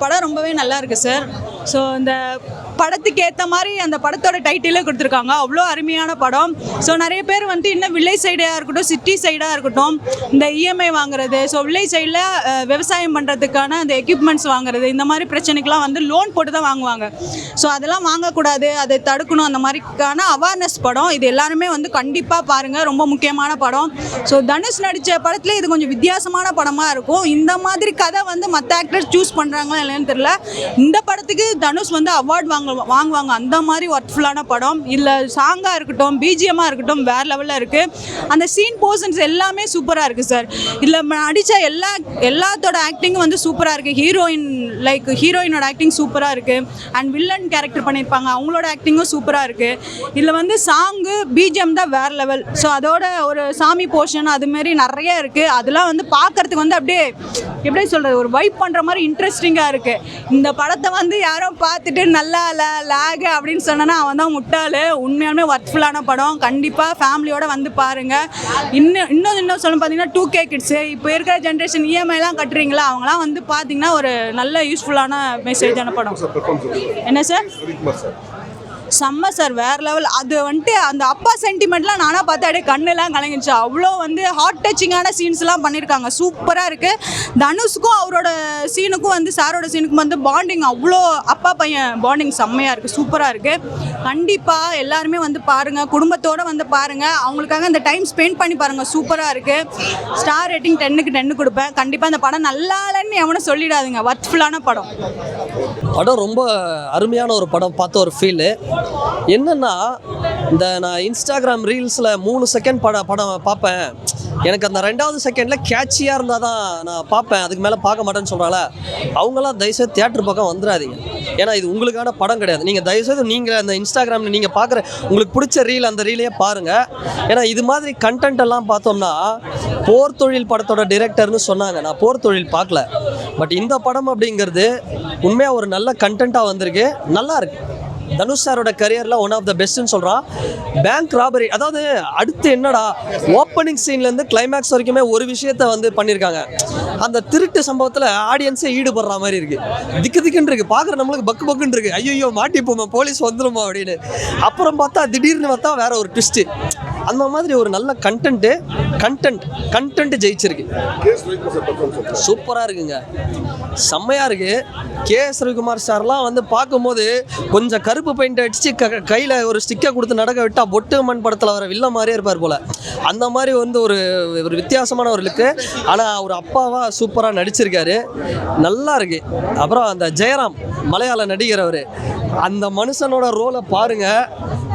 படம் ரொம்பவே நல்லா இருக்குது சார். ஸோ இந்த படத்துக்கு ஏற்ற மாதிரி அந்த படத்தோட டைட்டிலே கொடுத்துருக்காங்க. அவ்வளோ அருமையான படம். ஸோ நிறைய பேர் வந்து இன்னும் வில்லேஜ் சைடாக இருக்கட்டும், சிட்டி சைடாக இருக்கட்டும், இந்த இஎம்ஐ வாங்குறது, ஸோ வில்லேஜ் சைடில் விவசாயம் பண்ணுறதுக்கான அந்த எக்யூப்மெண்ட்ஸ் வாங்குறது, இந்த மாதிரி பிரச்சனைக்கெலாம் வந்து லோன் போட்டு தான் வாங்குவாங்க. ஸோ அதெல்லாம் வாங்கக்கூடாது, அதை தடுக்கணும், அந்த மாதிரிக்கான அவேர்னஸ் படம். இது எல்லாருமே வந்து கண்டிப்பாக பாருங்கள், ரொம்ப முக்கியமான படம். ஸோ தனுஷ் நடித்த படத்தில் இது கொஞ்சம் வித்தியாசமான படமாக இருக்கும். இந்த மாதிரி கதை வந்து மற்ற ஆக்டர்ஸ் சூஸ் பண்ணுறாங்களா இல்லைன்னு தெரியல. இந்த படத்துக்கு தனுஷ் வந்து அவார்ட் வாங்குவாங்க, அந்த மாதிரி ஒர்க்ஃபுல்லான படம். இல்லை சாங்காக இருக்கட்டும், பிஜிஎம்மாக இருக்கட்டும், வேறு லெவலில் இருக்குது. அந்த சீன் போர்ஷன்ஸ் எல்லாமே சூப்பராக இருக்குது சார். இதில் நடித்த எல்லாத்தோட ஆக்டிங்கும் வந்து சூப்பராக இருக்குது. ஹீரோயினோட ஆக்டிங் சூப்பராக இருக்குது. அண்ட் வில்லன் கேரக்டர் பண்ணியிருப்பாங்க, அவங்களோட ஆக்டிங்கும் சூப்பராக இருக்குது. இதில் வந்து சாங்கு பிஜிஎம் தான் வேறு லெவல். ஸோ அதோட ஒரு சாமி போர்ஷன் அதுமாரி நிறைய இருக்குது. அதெல்லாம் வந்து பார்க்குறதுக்கு வந்து அப்படியே எப்படி சொல்கிறது, ஒரு வைப் பண்ணுற மாதிரி இன்ட்ரெஸ்டிங்காக இருக்குது. இந்த படத்தை வந்து யாரும் பார்த்துட்டு நல்லா லேகு அப்படின்னு சொன்னா அவன் தான் முட்டாளு. உண்மையாலுமே ஒர்க்ஃபுல்லான படம். கண்டிப்பாக ஃபேமிலியோடு வந்து பாருங்கள். இன்னும் சொல்ல பார்த்தீங்கன்னா 2K கிட்ஸு, இப்போ இருக்கிற ஜென்ரேஷன் இஎம்ஐலாம் கட்டுறீங்களா, அவங்களாம் வந்து பார்த்தீங்கன்னா ஒரு நல்ல யூஸ்ஃபுல்லான மெசேஜான படம். என்ன சார்? செம்ம சார், வேறு லெவல். அது வந்துட்டு அந்த அப்பா சென்டிமெண்ட்லாம் நானாக பார்த்து அப்படியே கண்ணெல்லாம் கலங்கிடுச்சு. அவ்வளோ வந்து ஹார்ட் டச்சிங்கான சீன்ஸ்லாம் பண்ணியிருக்காங்க, சூப்பராக இருக்குது. தனுஷுக்கும் அவரோட சீனுக்கும் வந்து சாரோட சீனுக்கும் வந்து பாண்டிங், அவ்வளோ அப்பா பையன் பாண்டிங் செம்மையாக இருக்குது, சூப்பராக இருக்குது. கண்டிப்பாக எல்லாருமே வந்து பாருங்கள், குடும்பத்தோடு வந்து பாருங்கள். அவங்களுக்காக அந்த டைம் ஸ்பெண்ட் பண்ணி பாருங்கள், சூப்பராக இருக்குது. ஸ்டார் ரேட்டிங் 10க்கு 10 கொடுப்பேன். கண்டிப்பாக அந்த படம் நல்லா இல்லைன்னு எவனும் சொல்லிடாதுங்க, ஒர்த்ஃபுல்லான படம். படம் ரொம்ப அருமையான ஒரு படம், பார்த்த ஒரு ஃபீலு. என்னன்னா, இந்த நான் இன்ஸ்டாகிராம் ரீல்ஸில் 3 செகண்ட் படம் பார்ப்பேன். எனக்கு அந்த 2வது செகண்டில் கேட்சியாக இருந்தால் தான் நான் பார்ப்பேன், அதுக்கு மேலே பார்க்க மாட்டேன்னு சொல்கிறாங்கள, அவங்களாம் தயவுசெய்து தியேட்டர் பக்கம் வந்துடாதீங்க. ஏன்னா இது உங்களுக்கான படம் கிடையாது. நீங்கள் தயவுசெய்து நீங்கள் அந்த இன்ஸ்டாகிராமில் நீங்கள் பார்க்குற உங்களுக்கு பிடிச்ச ரீல், அந்த ரீலையே பாருங்கள். ஏன்னா இது மாதிரி கண்டென்ட் எல்லாம் பார்த்தோம்னா, போர் தொழில் படத்தோட டிரெக்டர்னு சொன்னாங்க. நான் போர் தொழில் பார்க்கல, பட் இந்த படம் அப்படிங்கிறது உண்மையாக ஒரு நல்ல கண்டென்ட்டாக வந்திருக்கு, நல்லா இருக்குது. தனுஷ் சாரோட கரியரில் ஒன் ஆஃப் த பெஸ்ட்னு சொல்கிறான். பேங்க் ராபரி, அதாவது அடுத்து என்னடா, ஓப்பனிங் சீன்லேருந்து கிளைமேக்ஸ் வரைக்குமே ஒரு விஷயத்த வந்து பண்ணியிருக்காங்க. அந்த திருட்டு சம்பவத்தில் ஆடியன்ஸே ஈடுபடுற மாதிரி இருக்குது. திக்குன்னு இருக்குது, பார்க்குற நம்மளுக்கு பக்குன்னு இருக்குது. ஐயோ மாட்டிப்போமா, போலீஸ் வந்துடுமா அப்படின்னு. அப்புறம் பார்த்தா திடீர்னு பார்த்தா வேற ஒரு ட்விஸ்ட்டு. அந்த மாதிரி ஒரு நல்ல கண்டென்ட் ஜெயிச்சிருக்கு. சூப்பராக இருக்குங்க, செம்மையாக இருக்குது. கேஎஸ் ரவிக்குமார் சார்லாம் வந்து பார்க்கும்போது கொஞ்சம் கருப்பு பெயிண்ட் அடித்து கையில் ஒரு ஸ்டிக்கை கொடுத்து நடக்க விட்டால் பொட்டு மண் படத்தில் வர வில்ல மாதிரியே இருப்பார் போல். அந்த மாதிரி வந்து ஒரு வித்தியாசமான ஒரு லுக்கு. ஆனால் ஒரு அப்பாவாக சூப்பராக நடிச்சிருக்காரு, நல்லா இருக்குது. அப்புறம் அந்த ஜெயராம் மலையாள நடிகர், அவர் அந்த மனுஷனோட ரோலை பாருங்கள்,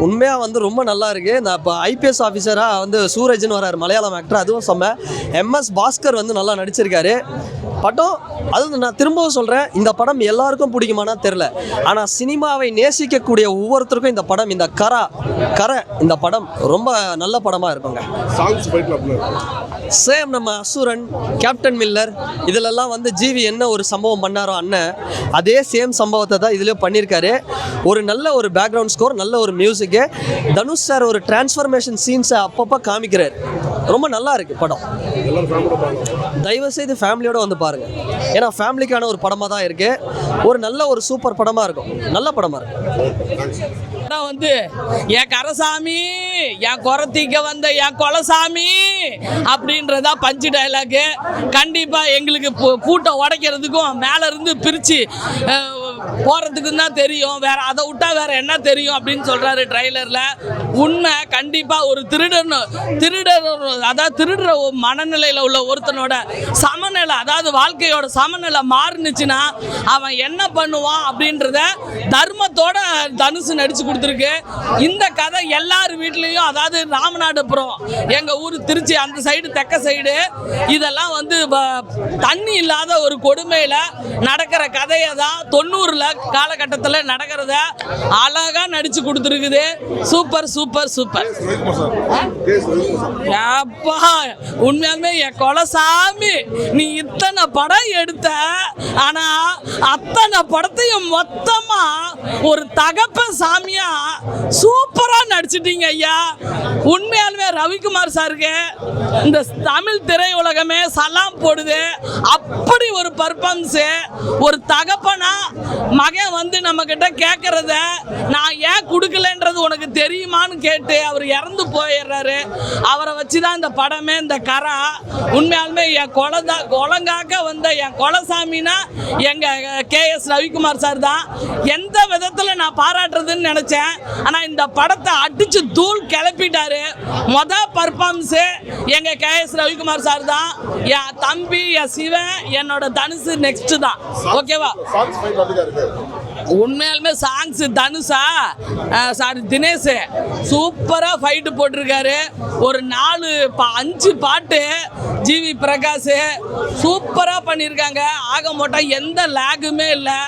உண்மையாக வந்து ரொம்ப நல்லா இருக்குது. நான் இப்போ ஐபிஎஸ் ஆஃபீஸராக வந்து சூரஜ்னு வராரு, மலையாளம் ஆக்டர், அதுவும் செம்ம. MS பாஸ்கர் வந்து நல்லா நடிச்சிருக்காரு. படம் அது நான் திரும்பவும் சொல்கிறேன், இந்த படம் எல்லாருக்கும் பிடிக்குமானா தெரில, ஆனால் சினிமாவை நேசிக்கக்கூடிய ஒவ்வொருத்தருக்கும் இந்த படம், இந்த கரை இந்த படம் ரொம்ப நல்ல படமாக இருக்குங்க. சேம் நம்ம அசுரன், கேப்டன் மில்லர் இதிலெல்லாம் வந்து ஜிவி என்ன ஒரு சம்பவம் பண்ணாரோ அண்ணன், அதே சேம் சம்பவத்தை தான் இதுலேயும் பண்ணியிருக்காரு. ஒரு நல்ல ஒரு பேக்ரவுண்ட் ஸ்கோர், நல்ல ஒரு மியூசிக்கு. தனுஷ் சார் ஒரு டிரான்ஸ்ஃபர்மேஷன் சீன்ஸை அப்பப்போ காமிக்கிறார், ரொம்ப நல்லா இருக்குது படம். தயவுசெய்து ஃபேமிலியோடு வந்து பாருங்கள், ஏன்னா ஃபேமிலிக்கான ஒரு படமாக தான் இருக்குது. ஒரு நல்ல ஒரு சூப்பர் படமாக இருக்கும், நல்ல படமாக இருக்கும். படம் வந்து என் கரசாமி, என் குரத்திக்க வந்த என் கொலசாமி அப்படின்றதா பஞ்சு டைலாக்கு. கண்டிப்பாக எங்களுக்கு பூட்டை உடைக்கிறதுக்கும் மேலே இருந்து பிரித்து போகிறதுக்கும் தான் தெரியும், வேற அதை விட்டா வேற என்ன தெரியும் அப்படின்னு சொல்கிறாரு ட்ரைலரில். உண்மை. கண்டிப்பாக ஒரு திருடர், அதாவது திருடுற மனநிலையில் உள்ள ஒருத்தனோட சமநிலை, அதாவது வாழ்க்கையோட சமநிலை மாறுனுச்சுன்னா அவன் என்ன பண்ணுவான் அப்படின்றத தர்மத்தோட தனுஷு நடிச்சு கொடுத்துருக்கு. இந்த கதை எல்லார் வீட்லேயும், அதாவது ராமநாதபுரம் எங்கள் ஊர் திருச்சி அந்த சைடு, தெற்க சைடு, இதெல்லாம் வந்து தண்ணி இல்லாத ஒரு கொடுமையில் நடக்கிற கதையை தான் 90 90 காலகட்டத்தில் நடக்கிறத அழகாக நடிச்சு கொடுத்துருக்குது. Super super super. அப்பா உண்மையாலுமே என் கொலசாமி, நீ இத்தனை படம் எடுத்த, ஆனா அத்தனை படத்தையும் மொத்தமா ஒரு தகப்பன் சாமியா சூப்பரா நடிச்சிட்டீங்க ஐயா. உண்மையாலுமே ரவிக்குமார் சாருக்கு இந்த தமிழ் திரையுலகமே சலாம் போடுது. அப்படி ஒரு பர்ஃபார்மன்ஸ். ஒரு தகப்பனா மகன் வந்து நம்ம கிட்ட கேட்கறத நான் ஏன் கொடுக்கலன்றது உனக்கு தெரியுமான்னு கேட்டு அவர் இறந்து போயிடுறாரு. அவரை வச்சுதான் இந்த படமே, இந்த கரா. உண்மையாலுமே என் கொலங்காக்க வந்த என் கொலசாமினா எங்க KS ரவிக்குமார் சார் தான். எந்த விதத்தில் நான் பாராட்டுறதுன்னு நினைச்சேன், ஆனா இந்த படத்தை அடிச்சு தூள் கிளப்பிட்டாரு. பர்ஃபார்மன்ஸ் எங்க KS ரவிக்குமார் சார் தான். என் தம்பி, என் சிவன், என்னோட தனுசு நெக்ஸ்ட் தான். ஓகேவா? உண்மையாலுமே சாங்ஸ் தனுஷா சாரி தினேஷ் சூப்பராக ஃபைட்டு போட்டிருக்காரு. ஒரு 4-5 பாட்டு ஜிவி பிரகாஷ் சூப்பராக பண்ணியிருக்காங்க. ஆக மொத்தம் எந்த லேகுமே இல்லை.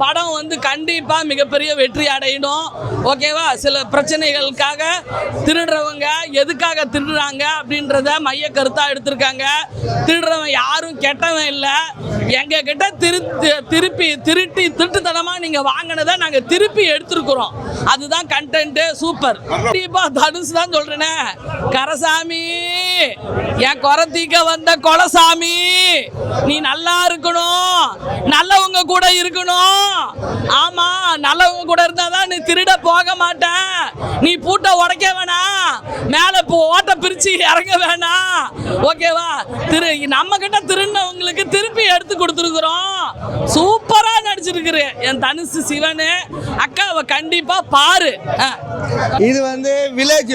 படம் வந்து கண்டிப்பாக மிகப்பெரிய வெற்றி அடையணும். ஓகேவா? சில பிரச்சனைகளுக்காக திருடுறவங்க எதுக்காக திருடுறாங்க அப்படின்றத மைய கருத்தாக எடுத்திருக்காங்க. திருடுறவன் யாரும் கெட்டவன் இல்லை. எங்கள் கிட்ட திருட்டுத்தனமாக நீங்கள் வாங்கினதை நாங்கள் திருப்பி எடுத்துருக்குறோம். அதுதான் கண்டென்ட்டு. சூப்பர். கண்டிப்பாக தனுஷ் தான் சொல்கிறேனே. கரசாமி, என் குறத்திக்க வந்த கொலசாமி, நீ நல்லா இருக்கணும், நல்லவங்க கூட இருக்கணும். ஆமா, நல்லவங்க கூட இருந்தாதான் நீ திருட போக மாட்டேன். நீ பூட்டை உடைக்க வேணாம், மேலே ஓட்ட பிரிச்சு இறங்க வேணாம். ஓகேவா? நம்ம கிட்ட திருநவங்களுக்கு திருப்பி எடுத்து கொடுத்துருக்குறோம். சூப்பரா நடிச்சிருக்குரு என் தனுசு சிவனு. அக்காவை கண்டிப்பா பாரு. இது வந்து வில்லேஜ்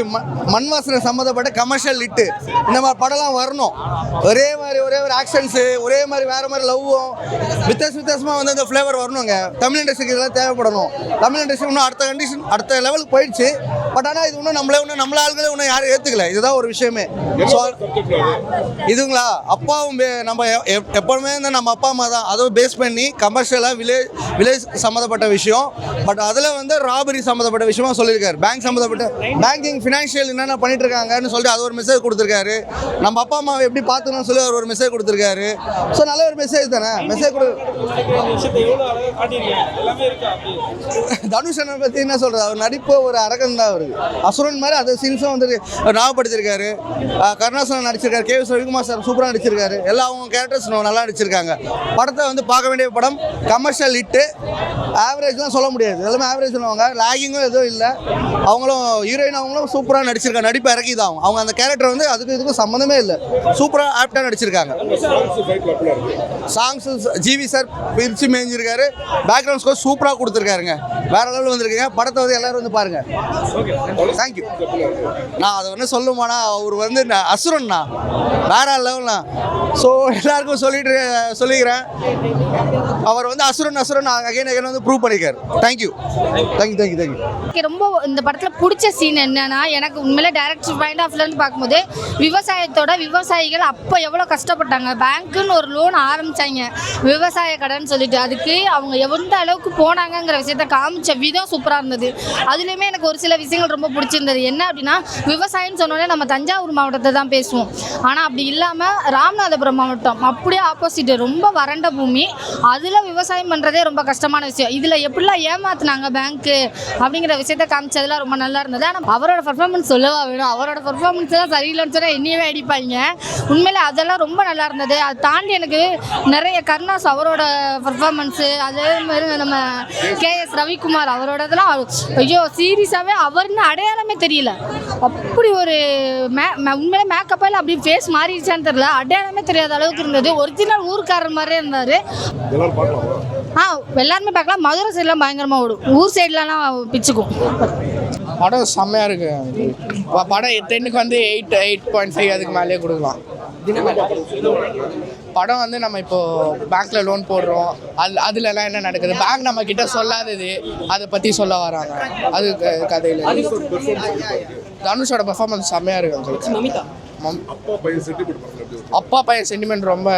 மண் வாசனை சம்மந்தப்பட்ட கமர்ஷியல் ஹிட்டு. இந்த மாதிரி படம்லாம் வரணும். ஒரே ஒரு ஆக்ஷன்ஸு, ஒரே மாதிரி வேறு மாதிரி லவ்வும் வித்தியாசமாக வந்து அந்த ஃப்ளேவர் வரணுங்க. தமிழ் இண்டஸ்ட்ரிக்கு இதெல்லாம் தேவைப்படணும். தமிழ் இண்டஸ்ட்ரி இன்னும் அடுத்த லெவலுக்கு போயிடுச்சு. பட் ஆனால் இது இன்னும் நம்மள ஆளுங்களே இன்னும் யாரும் ஏற்றுக்கல. இதுதான் ஒரு விஷயமே. இதுங்களா அப்பாவும் நம்ம எப்பவுமே நம்ம அப்பா அம்மா தான். அதுவும் பேஸ் பண்ணி கமர்ஷியலாக வில்லேஜ் சம்மந்தப்பட்ட விஷயம். பட் அதில் வந்து ராபரி சம்மந்தப்பட்ட விஷயமா சொல்லியிருக்காரு. பேங்கிங் ஃபினான்ஷியல் என்னென்ன பண்ணிட்டு இருக்காங்கன்னு சொல்லிட்டு அது ஒரு மெசேஜ் கொடுத்துருக்காரு. நம்ம அப்பா அம்மாவை எப்படி பார்த்துக்கணும்னு சொல்லி அவர் ஒரு மெசேஜ் கொடுத்துருக்காரு. ஸோ நல்ல ஒரு மெசேஜ் தானே. தனுஷனை பற்றி என்ன சொல்கிறது, அவர் நடிப்பு ஒரு அரகம் தான். அவருக்கு அசுரன் மாதிரி அது சீன்ஸும் வந்து ஞாபகப்படுத்திருக்காரு. கருணாசனம் நடிச்சிருக்காரு. KS ரவிக்குமார் சார் சூப்பராக நடிச்சிருக்காரு. அவங்க கேரக்டர்ஸ் நல்லா நடிச்சிருக்காங்க. படத்தை வந்து பார்க்க வேண்டிய படம். Commercial hit. ஆவரேஜ்லாம் சொல்ல முடியாது, எல்லாமே ஆவரேஜ் பண்ணுவாங்க. லாகிங்கும் எதுவும் இல்லை. அவங்களும் ஹீரோயின் அவங்களும் சூப்பராக நடிச்சிருக்காங்க. நடிப்பு இறக்கி தான் அவங்க அந்த கேரக்டர் வந்து இதுக்கும் சம்மந்தமே இல்லை. சூப்பராக ஆப்டாக நடிச்சிருக்காங்க. சாங்ஸ் ஜிவி சார் பிரித்து மேய்ஞ்சிருக்காரு. பேக்ரவுண்ட் ஸ்கோர் சூப்பராக கொடுத்துருக்காருங்க. வேற லெவலில் வந்திருக்கீங்க. படத்தை வந்து எல்லாரும் வந்து பாருங்க. தேங்க்யூ. நான் அதை வந்து சொல்லுமாண்ணா, அவர் வந்து அசுரன்ண்ணா, வேற லெவல்ண்ணா. ஸோ எல்லாருக்கும் சொல்லிக்கிறேன், அவர் வந்து அசுரன் அகைன் வந்து ப்ரூவ் பண்ணிக்கார். தேங்க்யூ. ரொம்ப இந்த படத்தில் பிடிச்ச சீன் என்னன்னா, எனக்கு உண்மையிலே டைரக்டர் பாயிண்ட் ஆஃப் வியூலேருந்து பார்க்கும்போது விவசாயிகள் அப்போ எவ்வளோ கஷ்டப்பட்டாங்க. பேங்க்குன்னு ஒரு லோன் ஆரம்பித்தாங்க, விவசாய கடன் சொல்லிட்டு. அதுக்கு அவங்க எந்த அளவுக்கு போனாங்கங்கிற விஷயத்த காமிச்ச விதம் சூப்பராக இருந்தது. அதுலேயுமே எனக்கு ஒரு சில விஷயங்கள் ரொம்ப பிடிச்சிருந்தது. என்ன அப்படின்னா, விவசாயம்னு சொன்னோடனே நம்ம தஞ்சாவூர் மாவட்டத்தை தான் பேசுவோம். ஆனால் அப்படி இல்லாமல் ராமநாதபுரம் மாவட்டம் அப்படியே ஆப்போசிட், ரொம்ப வறண்ட பூமி. அதில் விவசாயம் பண்ணுறதே ரொம்ப கஷ்டமான விஷயம். இதில் எப்படிலாம் ஏமாத்துனாங்க பேங்க்கு அப்படிங்கிற விஷயத்த காமிச்சதுலாம் ரொம்ப நல்லா இருந்தது. ஆனால் அவரோட பர்ஃபார்மன்ஸ் சொல்லவா வேணும். அவரோட பர்ஃபார்மன்ஸ் எல்லாம் சரியில்லைன்னு சொன்னால் என்னையவே அடிப்பாங்க. உண்மையிலே அதெல்லாம் ரொம்ப நல்லா இருந்தது. அதை தாண்டி எனக்கு நிறைய கருணாஸ் அவரோட பர்ஃபார்மன்ஸு, அதே மாதிரி நம்ம KS ரவிக்குமார் அவரோடதெல்லாம் ஐயோ சீரியஸாகவே அவர்னு அடையாளமே தெரியல. அப்படி ஒரு உண்மையிலே மேக்கப்பால் அப்படி ஃபேஸ் மாறிடுச்சான்னு தெரியல, அடையாளமே தெரியாத அளவுக்கு இருந்தது. ஒரிஜினல் ஊருக்காரர் மாதிரியே இருந்தார். எல்லாருமே பார்க்கலாம். மதுரை சைட்லாம் பயங்கரமாக ஓடும், ஊர் சைட்லலாம் பிச்சுக்கும். படம் செம்மையாக இருக்குது. படம் 10க்கு வந்து 8.5 அதுக்கு மேலே கொடுக்கலாம். படம் வந்து நம்ம இப்போது பேங்க்கில் லோன் போடுறோம், அதுலலாம் என்ன நடக்குது, பேங்க் நம்ம கிட்ட சொல்லாதது அதை பற்றி சொல்ல வராங்க. அது கதையில் தனுஷோட பெர்ஃபார்மன்ஸ் செம்மையாக இருக்குது. அப்பா பையன் சென்டிமெண்ட் ரொம்ப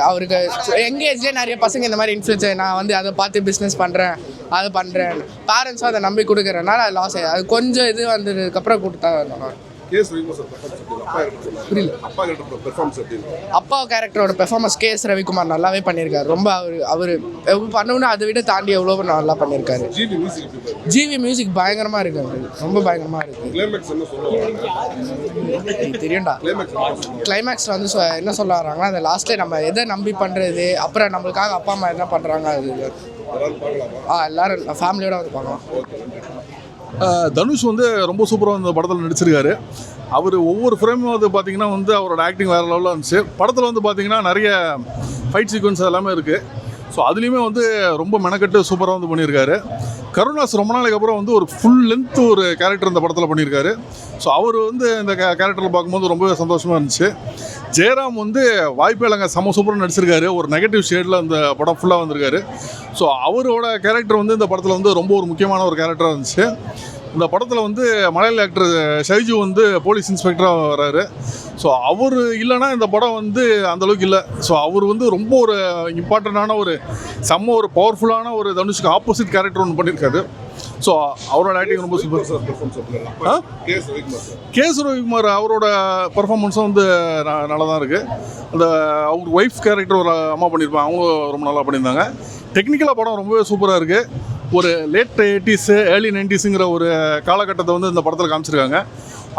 அவருக்கு யங் ஏஜ்லேயே நிறைய பசங்க இந்த மாதிரி இன்ஃப்ளூயன்ஸ் நான் வந்து அதை பார்த்து பிஸ்னஸ் பண்ணுறேன் அது பண்ணுறேன் பேரண்ட்ஸும் அதை நம்பி கொடுக்குறனால அது லாஸ் ஆகுது. அது கொஞ்சம் இது வந்ததுக்கப்புறம் கொடுத்தா புரியல. அப்பா கேரக்டரோட பெர்ஃபார்மன்ஸ் கேஎஸ் ரவிக்குமார் நல்லாவே பண்ணியிருக்காரு. ரொம்ப அவர் பண்ணணும்னா அதை விட தாண்டி எவ்வளோ நல்லா பண்ணியிருக்காரு. ஜிவி மியூசிக் பயங்கரமாக இருக்கு, ரொம்ப பயங்கரமாக இருக்கு. தெரியும்டா கிளைமேக்ஸில் வந்து என்ன சொல்ல வராங்கன்னா அந்த லாஸ்ட்டில் நம்ம எதை நம்பி பண்ணுறது, அப்புறம் நம்மளுக்காக அப்பா அம்மா என்ன பண்ணுறாங்க, அது எல்லாரும் ஃபேமிலியோட வந்து பார்க்கலாம். தனுஷ் வந்து ரொம்ப சூப்பராக இந்த படத்தில் நடிச்சிருக்காரு. அவர் ஒவ்வொரு ஃப்ரேமும் வந்து பார்த்திங்கன்னா வந்து அவரோட ஆக்டிங் வேறு லெவலில் இருந்துச்சு. படத்தில் வந்து பார்த்திங்கன்னா நிறைய ஃபைட் சீக்வன்ஸ் எல்லாமே இருக்குது. ஸோ அதுலேயுமே வந்து ரொம்ப மெனக்கட்டு சூப்பராக வந்து பண்ணியிருக்காரு. கருணாஸ் ரொம்ப நாளைக்கு அப்புறம் வந்து ஒரு ஃபுல் லென்த் ஒரு கேரக்டர் இந்த படத்தில் பண்ணியிருக்காரு. ஸோ அவர் வந்து இந்த கேரக்டரில் பார்க்கும்போது ரொம்பவே சந்தோஷமாக இருந்துச்சு. ஜெயராம் வந்து வாய்ப்பே இல்லைங்க, செம்ம சூப்பராக நடிச்சிருக்காரு. ஒரு நெகட்டிவ் ஷேடில் இந்த படம் ஃபுல்லாக வந்திருக்காரு. ஸோ அவரோட கேரக்டர் வந்து இந்த படத்தில் வந்து ரொம்ப ஒரு முக்கியமான ஒரு கேரக்டராக இருந்துச்சு. இந்த படத்தில் வந்து மலையாள ஆக்டர் ஷைஜு வந்து போலீஸ் இன்ஸ்பெக்டராக வர்றாரு. ஸோ அவர் இல்லைன்னா இந்த படம் வந்து அந்தளவுக்கு இல்லை. ஸோ அவர் வந்து ரொம்ப ஒரு இம்பார்ட்டண்ட்டான ஒரு செம்ம ஒரு பவர்ஃபுல்லான ஒரு தனுஷுக்கு ஆப்போசிட் கேரக்டர் ஒன்று பண்ணியிருக்காரு. ஸோ அவரோட ஆக்டிங் ரொம்ப சூப்பர். கேஎஸ் ரவிக்குமார் அவரோட பர்ஃபார்மன்ஸும் வந்து நல்லா தான் இருக்குது. அந்த அவர் ஒய்ஃப் கேரக்டர் ஒரு அம்மா பண்ணியிருப்பாங்க, அவங்களும் ரொம்ப நல்லா பண்ணியிருந்தாங்க. டெக்னிக்கலாக படம் ரொம்பவே சூப்பராக இருக்குது. ஒரு லேட் 80s ஏர்லி 90s ஒரு காலகட்டத்தை வந்து இந்த படத்தில் காமிச்சிருக்காங்க.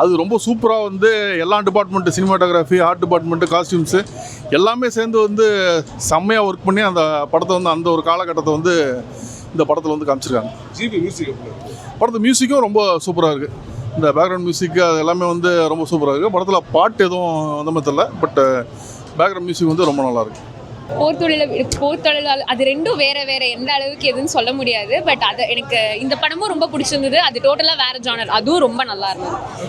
அது ரொம்ப சூப்பராக வந்து எல்லா department, cinematography, art department, costumes எல்லாமே சேர்ந்து வந்து செம்மையாக ஒர்க் பண்ணி அந்த படத்தை வந்து அந்த ஒரு காலகட்டத்தை வந்து இந்த படத்தில் வந்து காமிச்சிருக்காங்க. படத்து மியூசிக்கும் ரொம்ப சூப்பராக இருக்குது. இந்த பேக்ரவுண்ட் மியூசிக்கு அது எல்லாமே வந்து ரொம்ப சூப்பராக இருக்குது. படத்தில் பாட்டு எதுவும் அந்த மாதிரி தெரியல, பட் பேக்ரவுண்ட் மியூசிக் வந்து ரொம்ப நல்லாயிருக்கு. போர்த்தொழில் அது ரெண்டும் வேற வேற, எந்த அளவுக்கு எதுன்னு சொல்ல முடியாது. பட் அது எனக்கு இந்த படமும் ரொம்ப பிடிச்சிருந்தது. அது டோட்டலாக வேற ஜானர், அதுவும் ரொம்ப நல்லா இருந்தது.